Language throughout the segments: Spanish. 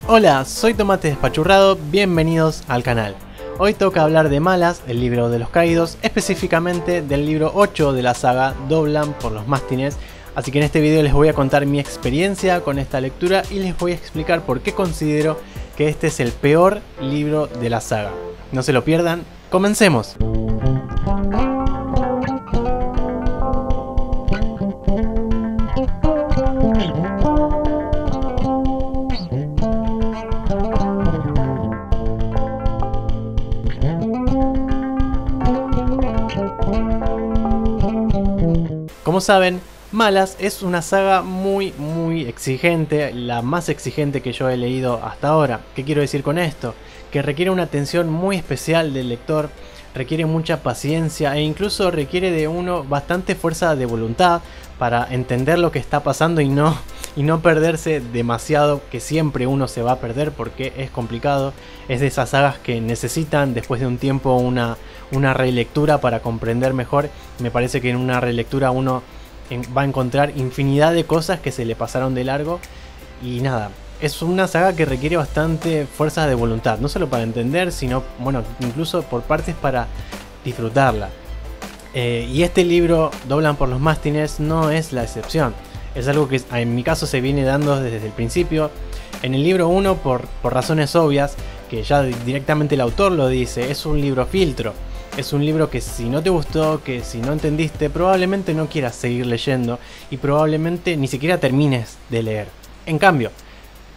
Hola, soy Tomate Despachurrado, bienvenidos al canal. Hoy toca hablar de Malas, el libro de los caídos, específicamente del libro 8 de la saga Doblan por los mástines. Así que en este video les voy a contar mi experiencia con esta lectura y les voy a explicar por qué considero que este es el peor libro de la saga. No se lo pierdan, comencemos. Como saben, Malas es una saga muy exigente, la más exigente que yo he leído hasta ahora. ¿Qué quiero decir con esto? Que requiere una atención muy especial del lector, requiere mucha paciencia e incluso requiere de uno bastante fuerza de voluntad para entender lo que está pasando y no perderse demasiado, que siempre uno se va a perder porque es complicado. Es de esas sagas que necesitan después de un tiempo una relectura para comprender mejor. Me parece que en una relectura uno va a encontrar infinidad de cosas que se le pasaron de largo. Y nada, es una saga que requiere bastante fuerza de voluntad, no solo para entender, sino bueno, incluso por partes para disfrutarla. Y este libro, Doblan por los mástines, no es la excepción. Es algo que en mi caso se viene dando desde el principio. En el libro 1, por razones obvias, que ya directamente el autor lo dice, es un libro filtro. Es un libro que si no te gustó, que si no entendiste, probablemente no quieras seguir leyendo y probablemente ni siquiera termines de leer. En cambio,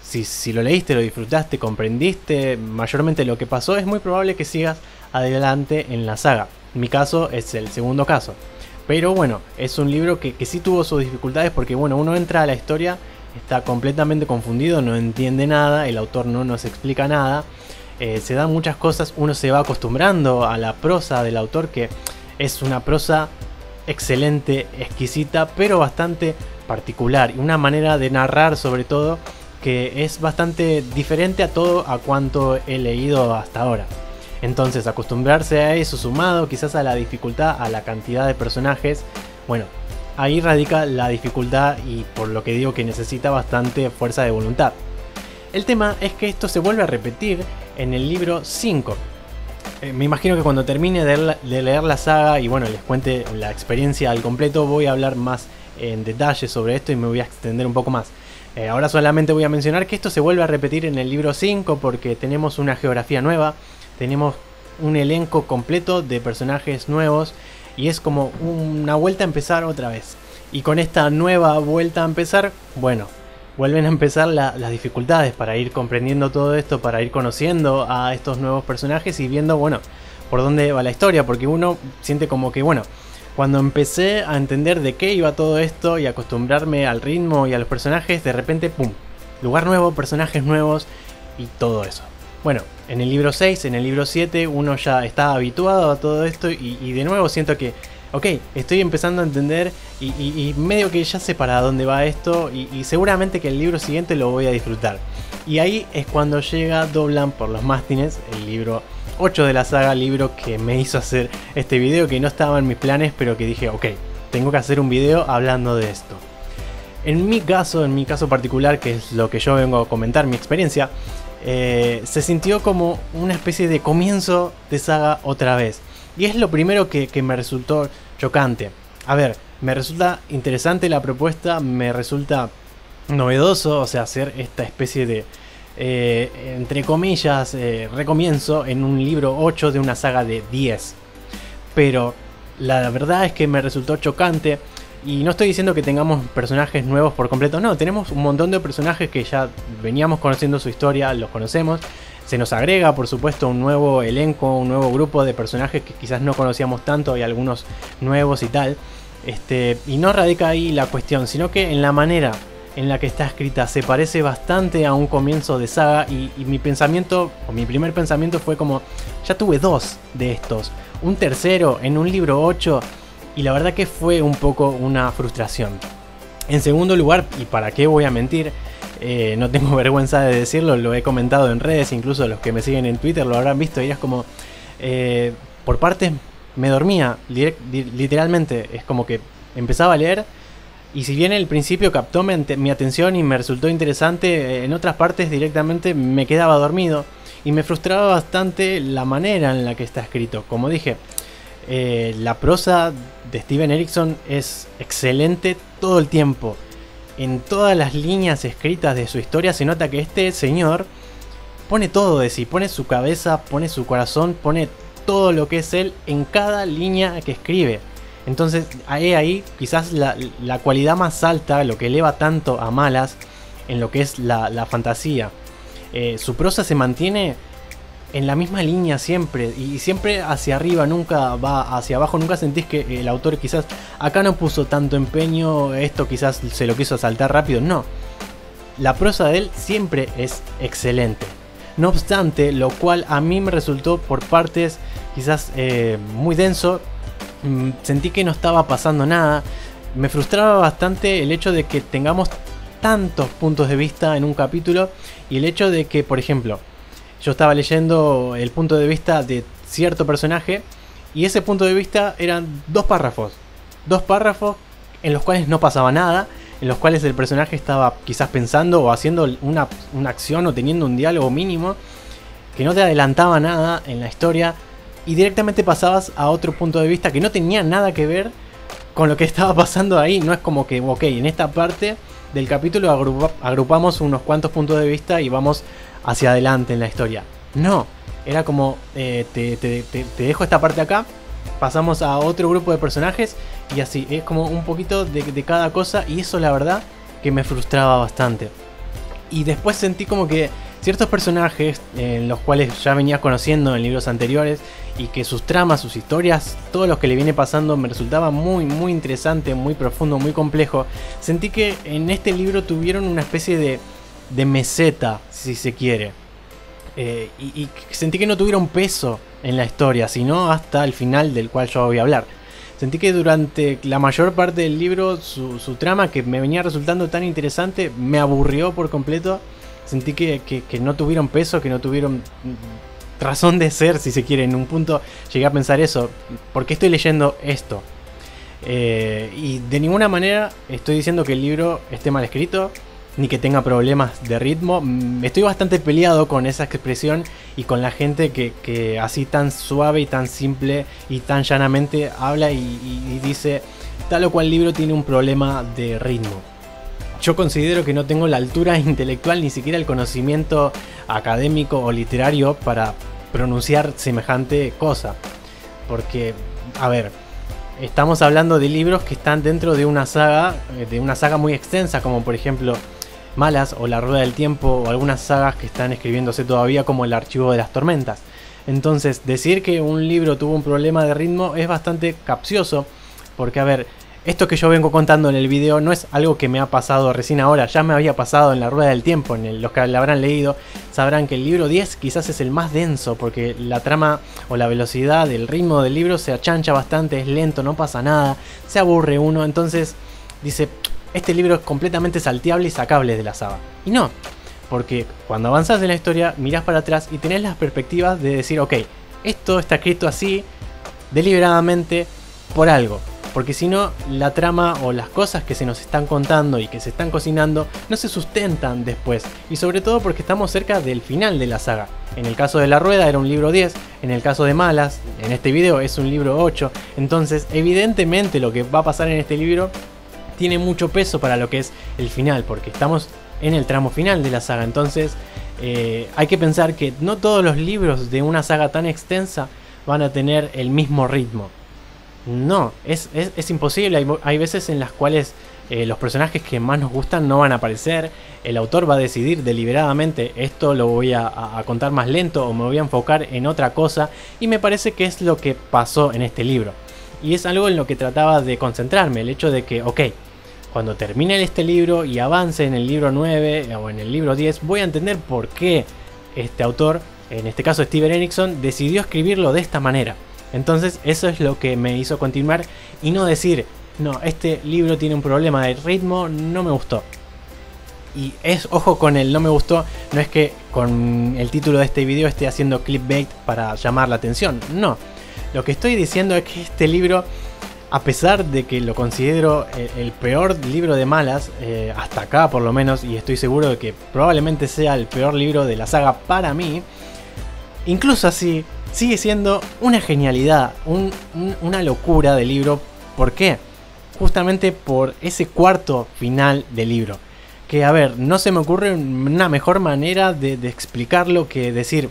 si lo leíste, lo disfrutaste, comprendiste mayormente lo que pasó, es muy probable que sigas adelante en la saga. En mi caso es el segundo caso. Pero bueno, es un libro que sí tuvo sus dificultades porque bueno, uno entra a la historia, está completamente confundido, no entiende nada, el autor no nos explica nada. Se dan muchas cosas, uno se va acostumbrando a la prosa del autor, que es una prosa excelente, exquisita, pero bastante particular. Y una manera de narrar sobre todo que es bastante diferente a todo a cuanto he leído hasta ahora. Entonces acostumbrarse a eso sumado quizás a la dificultad, a la cantidad de personajes, bueno, ahí radica la dificultad y por lo que digo que necesita bastante fuerza de voluntad. El tema es que esto se vuelve a repetir en el libro 5. Me imagino que cuando termine de leer la saga y bueno, les cuente la experiencia al completo, voy a hablar más en detalle sobre esto y me voy a extender un poco más. Ahora solamente voy a mencionar que esto se vuelve a repetir en el libro 5 porque tenemos una geografía nueva, tenemos un elenco completo de personajes nuevos y es como una vuelta a empezar otra vez. Y con esta nueva vuelta a empezar, bueno, vuelven a empezar las dificultades para ir comprendiendo todo esto, para ir conociendo a estos nuevos personajes y viendo, bueno, por dónde va la historia, porque uno siente como que, bueno, cuando empecé a entender de qué iba todo esto y acostumbrarme al ritmo y a los personajes, de repente, ¡pum!, lugar nuevo, personajes nuevos y todo eso. Bueno, en el libro 6, en el libro 7, uno ya está habituado a todo esto y de nuevo siento que, ok, estoy empezando a entender y medio que ya sé para dónde va esto y seguramente que el libro siguiente lo voy a disfrutar. Y ahí es cuando llega Doblan por los mástines, el libro 8 de la saga, libro que me hizo hacer este video, que no estaba en mis planes, pero que dije, ok, tengo que hacer un video hablando de esto. En mi caso particular, que es lo que yo vengo a comentar, mi experiencia, se sintió como una especie de comienzo de saga otra vez. Y es lo primero que me resultó chocante. A ver, me resulta interesante la propuesta, me resulta novedoso, o sea, hacer esta especie de, entre comillas, recomienzo en un libro 8 de una saga de 10. Pero la verdad es que me resultó chocante. Y no estoy diciendo que tengamos personajes nuevos por completo, no, tenemos un montón de personajes que ya veníamos conociendo su historia, los conocemos. Se nos agrega, por supuesto, un nuevo elenco, un nuevo grupo de personajes que quizás no conocíamos tanto, hay algunos nuevos y tal. Y no radica ahí la cuestión, sino que en la manera en la que está escrita se parece bastante a un comienzo de saga y mi pensamiento, o mi primer pensamiento fue como, ya tuve dos de estos, un tercero en un libro 8 y la verdad que fue un poco una frustración. En segundo lugar, y para qué voy a mentir, no tengo vergüenza de decirlo, lo he comentado en redes, incluso los que me siguen en Twitter lo habrán visto y es como, por partes me dormía, literalmente, es como que empezaba a leer Y si bien el principio captó mi atención y me resultó interesante, en otras partes directamente me quedaba dormido. Y me frustraba bastante la manera en la que está escrito. Como dije, la prosa de Steven Erikson es excelente todo el tiempo. En todas las líneas escritas de su historia se nota que este señor pone todo de sí, pone su cabeza, pone su corazón, pone todo lo que es él en cada línea que escribe. Entonces ahí quizás la cualidad más alta, lo que eleva tanto a Malas en lo que es la fantasía. Su prosa se mantiene en la misma línea siempre, y siempre hacia arriba, nunca va hacia abajo. Nunca sentís que el autor quizás acá no puso tanto empeño, esto quizás se lo quiso saltar rápido. No, la prosa de él siempre es excelente. No obstante, lo cual a mí me resultó por partes quizás muy denso. Sentí que no estaba pasando nada. Me frustraba bastante el hecho de que tengamos tantos puntos de vista en un capítulo, y el hecho de que, por ejemplo, yo estaba leyendo el punto de vista de cierto personaje y ese punto de vista eran dos párrafos en los cuales no pasaba nada, en los cuales el personaje estaba quizás pensando o haciendo una acción o teniendo un diálogo mínimo que no te adelantaba nada en la historia, y directamente pasabas a otro punto de vista que no tenía nada que ver con lo que estaba pasando ahí. No es como que, ok, en esta parte del capítulo agrupamos unos cuantos puntos de vista y vamos hacia adelante en la historia. No, era como te dejo esta parte acá, pasamos a otro grupo de personajes y así, es como un poquito de cada cosa, y eso la verdad que me frustraba bastante. Y después sentí como que ciertos personajes, los cuales ya venía conociendo en libros anteriores, y que sus tramas, sus historias, todo lo que le viene pasando me resultaba muy interesante, muy profundo, muy complejo. Sentí que en este libro tuvieron una especie de meseta, si se quiere, y sentí que no tuvieron peso en la historia, sino hasta el final, del cual yo voy a hablar. Sentí que durante la mayor parte del libro su trama, que me venía resultando tan interesante, me aburrió por completo. Sentí que no tuvieron peso, que no tuvieron razón de ser, si se quiere. En un punto llegué a pensar eso: ¿por qué estoy leyendo esto? Y de ninguna manera estoy diciendo que el libro esté mal escrito, ni que tenga problemas de ritmo. Estoy bastante peleado con esa expresión y con la gente que así tan suave y tan simple y tan llanamente habla y dice tal o cual libro tiene un problema de ritmo. Yo considero que no tengo la altura intelectual, ni siquiera el conocimiento académico o literario para pronunciar semejante cosa. Porque, a ver, estamos hablando de libros que están dentro de una saga muy extensa, como por ejemplo Malas o La Rueda del Tiempo, o algunas sagas que están escribiéndose todavía, como El Archivo de las Tormentas. Entonces, decir que un libro tuvo un problema de ritmo es bastante capcioso, porque, a ver, esto que yo vengo contando en el video no es algo que me ha pasado recién ahora, ya me había pasado en La Rueda del Tiempo. Los que la habrán leído sabrán que el libro 10 quizás es el más denso, porque la trama o la velocidad, el ritmo del libro se achancha bastante, es lento, no pasa nada, se aburre uno, entonces dice, este libro es completamente salteable y sacable de la saga. Y no, porque cuando avanzas en la historia mirás para atrás y tenés las perspectivas de decir, ok, esto está escrito así deliberadamente por algo. Porque si no, la trama o las cosas que se nos están contando y que se están cocinando no se sustentan después. Y sobre todo porque estamos cerca del final de la saga. En el caso de La Rueda era un libro 10, en el caso de Malas, en este video es un libro 8. Entonces, evidentemente lo que va a pasar en este libro tiene mucho peso para lo que es el final, porque estamos en el tramo final de la saga. Entonces, hay que pensar que no todos los libros de una saga tan extensa van a tener el mismo ritmo. No, es imposible. Hay veces en las cuales los personajes que más nos gustan no van a aparecer. El autor va a decidir deliberadamente, esto lo voy a contar más lento, o me voy a enfocar en otra cosa. Y me parece que es lo que pasó en este libro. Y es algo en lo que trataba de concentrarme. El hecho de que, ok, cuando termine este libro y avance en el libro 9 o en el libro 10, voy a entender por qué este autor, en este caso Steven Erikson, decidió escribirlo de esta manera. Entonces eso es lo que me hizo continuar y no decir, no, este libro tiene un problema de ritmo, no me gustó. Y ojo con el no me gustó, no es que con el título de este video esté haciendo clickbait para llamar la atención, no. Lo que estoy diciendo es que este libro a pesar de que lo considero el peor libro de Malas, hasta acá por lo menos, y estoy seguro de que probablemente sea el peor libro de la saga para mí, incluso así sigue siendo una genialidad, una locura de libro. ¿Por qué? Justamente por ese cuarto final del libro. Que a ver, no se me ocurre una mejor manera de explicarlo que decir...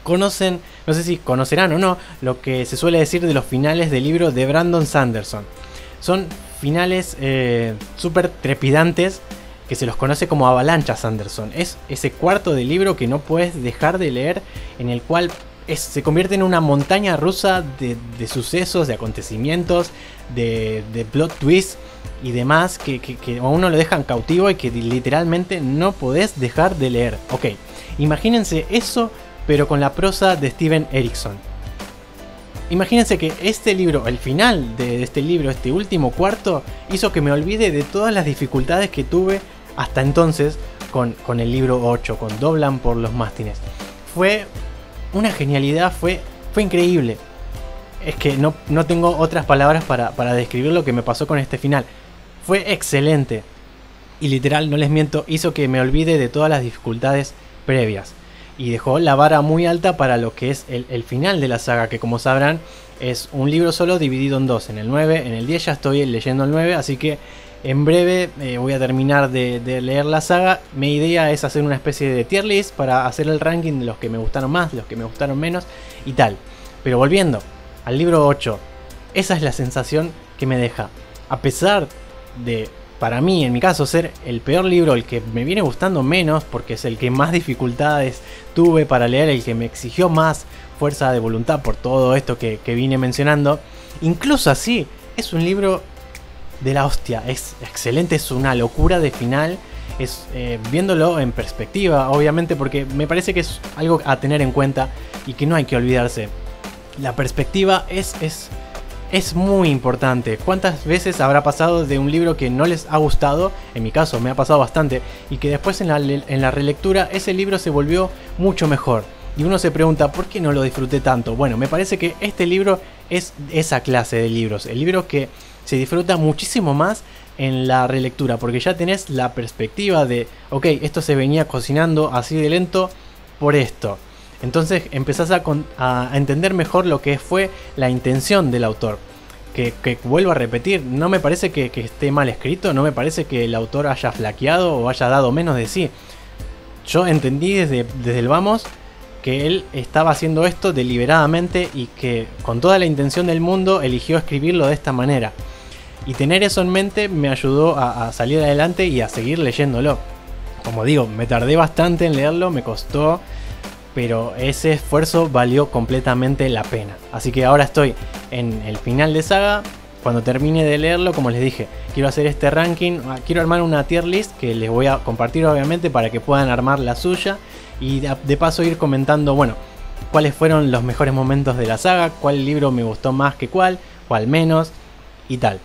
Conocen, no sé si conocerán o no, lo que se suele decir de los finales del libro de Brandon Sanderson. Son finales súper trepidantes que se los conoce como avalancha Sanderson. Es ese cuarto del libro que no puedes dejar de leer, en el cual se convierte en una montaña rusa de sucesos, de acontecimientos, de plot twists y demás que a uno lo dejan cautivo y que literalmente no podés dejar de leer. Ok, imagínense eso, pero con la prosa de Steven Erikson. Imagínense que este libro, el final de este libro, este último cuarto, hizo que me olvide de todas las dificultades que tuve hasta entonces con el libro 8, con Doblan por los mástines. Fue una genialidad, fue increíble. Es que no tengo otras palabras para describir lo que me pasó con este final. Fue excelente. Y literal, no les miento, hizo que me olvide de todas las dificultades previas. Y dejó la vara muy alta para lo que es el final de la saga, que como sabrán es un libro solo dividido en dos, en el 9, en el 10 ya estoy leyendo el 9, así que en breve voy a terminar de leer la saga. Mi idea es hacer una especie de tier list para hacer el ranking de los que me gustaron más, los que me gustaron menos y tal. Pero volviendo al libro 8, esa es la sensación que me deja. A pesar de, para mí, en mi caso, ser el peor libro, el que me viene gustando menos, porque es el que más dificultades tuve para leer, el que me exigió más fuerza de voluntad por todo esto que vine mencionando, incluso así, es un libro de la hostia, es excelente, es una locura de final, es viéndolo en perspectiva, obviamente, porque me parece que es algo a tener en cuenta y que no hay que olvidarse. La perspectiva es muy importante. ¿Cuántas veces habrá pasado de un libro que no les ha gustado? En mi caso me ha pasado bastante. Y que después en la relectura ese libro se volvió mucho mejor. Y uno se pregunta, ¿por qué no lo disfruté tanto? Bueno, me parece que este libro es esa clase de libros. El libro que se disfruta muchísimo más en la relectura. Porque ya tenés la perspectiva de, ok, esto se venía cocinando así de lento por esto. Entonces empezás a entender mejor lo que fue la intención del autor. Que vuelvo a repetir, no me parece que esté mal escrito, no me parece que el autor haya flaqueado o haya dado menos de sí. Yo entendí desde el vamos que él estaba haciendo esto deliberadamente y que con toda la intención del mundo eligió escribirlo de esta manera. Y tener eso en mente me ayudó a salir adelante y a seguir leyéndolo. Como digo, me tardé bastante en leerlo, me costó, pero ese esfuerzo valió completamente la pena. Así que ahora estoy en el final de saga. Cuando termine de leerlo, como les dije, quiero hacer este ranking, quiero armar una tier list que les voy a compartir obviamente para que puedan armar la suya. Y de paso ir comentando, bueno, cuáles fueron los mejores momentos de la saga, cuál libro me gustó más que cuál menos y tal.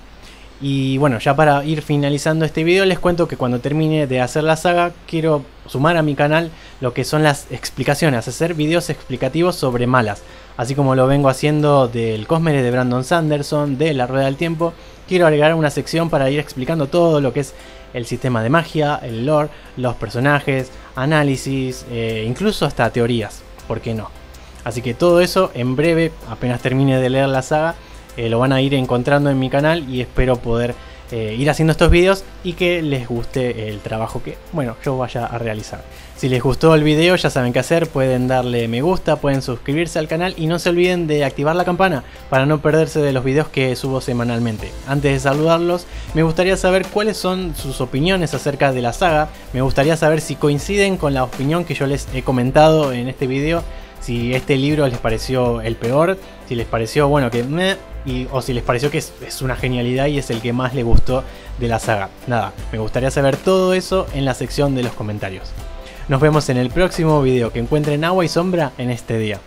Y bueno, ya para ir finalizando este video les cuento que cuando termine de hacer la saga quiero sumar a mi canal lo que son las explicaciones, hacer videos explicativos sobre Malas. Así como lo vengo haciendo del Cosmere de Brandon Sanderson, de La Rueda del Tiempo, quiero agregar una sección para ir explicando todo lo que es el sistema de magia, el lore, los personajes, análisis, incluso hasta teorías, ¿por qué no? Así que todo eso en breve, apenas termine de leer la saga, lo van a ir encontrando en mi canal y espero poder ir haciendo estos videos y que les guste el trabajo que, bueno, yo vaya a realizar. Si les gustó el video ya saben qué hacer, pueden darle me gusta, pueden suscribirse al canal y no se olviden de activar la campana para no perderse de los videos que subo semanalmente. Antes de saludarlos, me gustaría saber cuáles son sus opiniones acerca de la saga, me gustaría saber si coinciden con la opinión que yo les he comentado en este video, si este libro les pareció el peor, si les pareció, bueno, que o si les pareció que es una genialidad y es el que más les gustó de la saga. Nada, me gustaría saber todo eso en la sección de los comentarios. Nos vemos en el próximo video, que encuentren agua y sombra en este día.